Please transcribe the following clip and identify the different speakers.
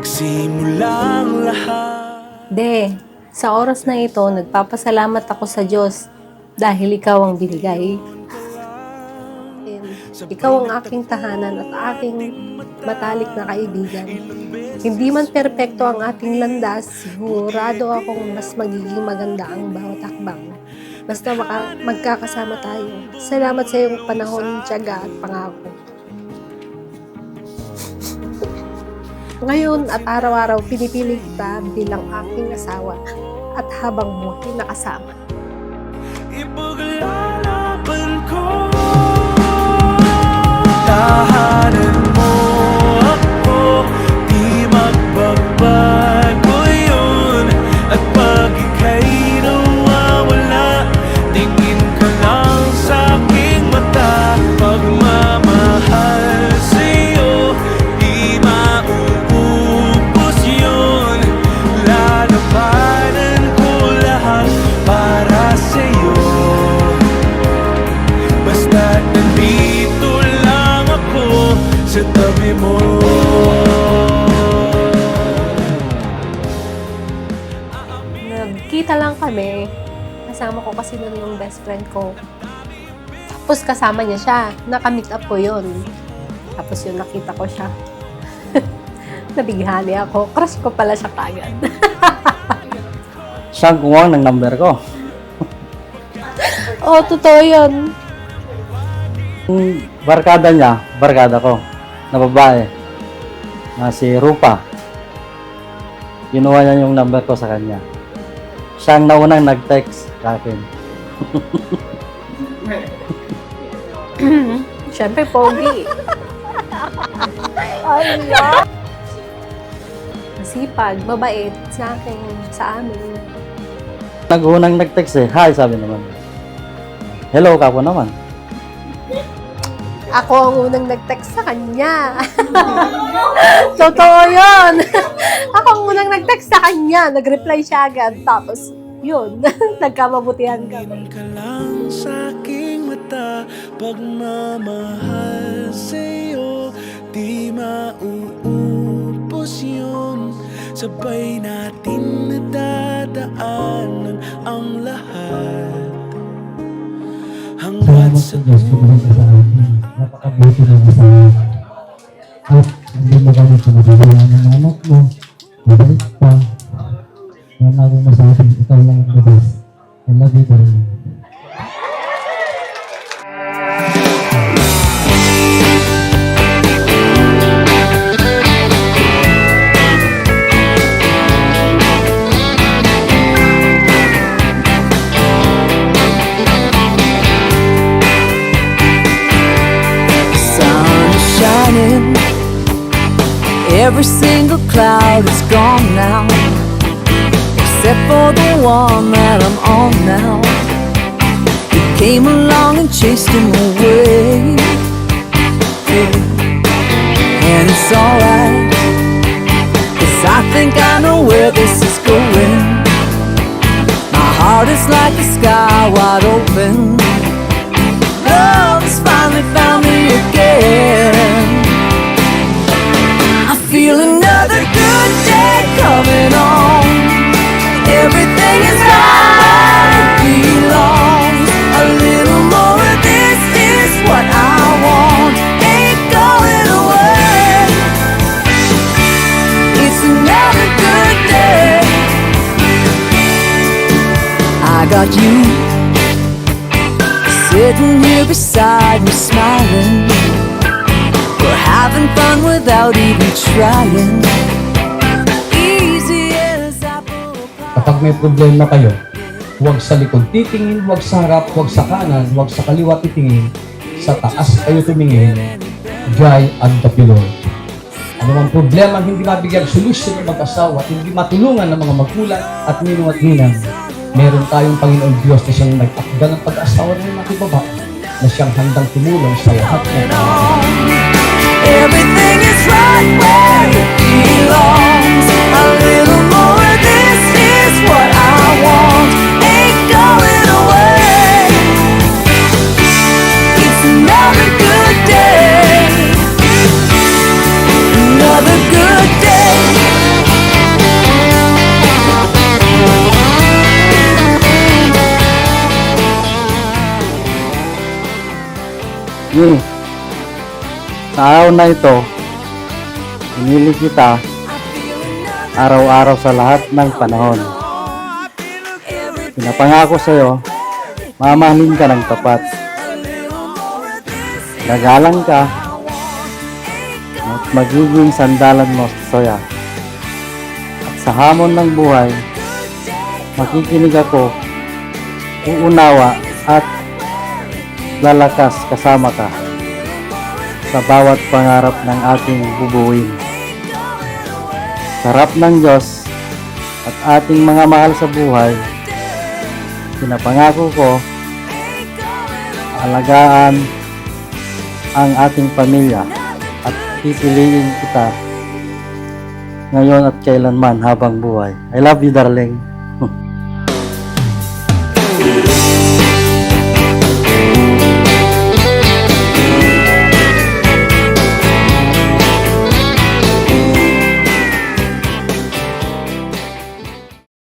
Speaker 1: nagsimulang lahat.
Speaker 2: De, sa oras na ito, nagpapasalamat ako sa Diyos dahil ikaw ang binigay. Ikaw ang aking tahanan at aking matalik na kaibigan. Hindi man perpekto ang ating landas, sigurado akong mas magiging maganda ang bawat hakbang. Basta magkakasama tayo. Salamat sa iyong panahon, tiyaga at pangako. Ngayon at araw-araw, pinipili kita bilang aking asawa at habang buhay nakasama.
Speaker 1: Ipaglalaban ko, tahanan mo ako, di magbabago yun. At pag ika'y nawawala, tingin ka lang sa aking mata. Pagmamahal sa'yo, di mauubos yun. Lalabanan ko lahat para sa'yo. Basta't nandito lang ako sa tabi mo.
Speaker 2: Nagkita lang kami. Kasama ko kasi nun yung best friend ko. Tapos kasama niya siya. Naka-meet up ko yun. Tapos yun, nakita ko siya. Nabighani ako. Crush ko pala siya kagad.
Speaker 3: Siyang kumuha ng number ko.
Speaker 2: Oo, totoo yun.
Speaker 3: Yung barkada niya, barkada ko, na babae, na si Rupa. Kinuha niya yung number ko sa kanya. Siya ang naunang nag-text sa akin.
Speaker 2: Siyempre, pogi. Masipag, mabait sa akin, sa amin.
Speaker 3: Nag-unang nag-text eh, hi, sabi naman. Hello, kako naman.
Speaker 2: Ako ang unang nag-text sa kanya. Totoo yun. Ako ang unang nag-text sa kanya. Nag-reply siya agad. Tapos, yun. Nagkamabutihan kami.
Speaker 1: Tingin ka lang sa aking mata. Pagmamahal sa'yo, di mauubos yun. Sabay natin nadadaanan ang lahat. Hanggat sa
Speaker 4: Diyos, kumulong ka sa akin. Napakabuti ng asawa. At hindi mo kami pinabayaan ng anak mo. Mabait pa. Yan ako masabi, ikaw lang ang the best. I love you, darling.
Speaker 5: Every single cloud is gone now, except for the one that I'm on now. You came along and chased him away, and it's alright, 'cause I think I know where this is going. My heart is like a sky wide open. Love has finally found me again. Feel another good day coming on. Everything is right, it belongs. A little more of this is what I want. Ain't going away. It's another good day. I got you sitting here beside me smiling. We're having fun without even trying. Easy as apple pie.
Speaker 4: Kapag may problema kayo, huwag sa likod titingin, huwag sa harap, huwag sa kanan, huwag sa kaliwa titingin. Sa taas kayo tumingin. Dry and the pillow. Ano mang problema hindi mabigyan solusyon ng mag-asawa, hindi matulungan ng mga magulang at ninong at ninang, meron tayong Panginoon Diyos na siyang nag-akda ng pag-asawa ng mga babae na siyang handang tumulong sa lahat ng tao.
Speaker 5: Everything is right where it belongs. A little more of this is what I want. Ain't going away. It's another good day. Another good day.
Speaker 3: Ni, sa araw na ito, pinili kita araw-araw sa lahat ng panahon. Pinapangako sa'yo, mamahalin ka ng tapat. Gagalang ka at magiging sandalan mo sa saya. At sa hamon ng buhay, makikinig ako, uunawa at lalakas kasama ka sa bawat pangarap ng ating bubuin. Sa harap ng Diyos at ating mga mahal sa buhay, pinapangako ko, alagaan ang ating pamilya at pipiliin kita ngayon at kailanman habang buhay. I love you, darling.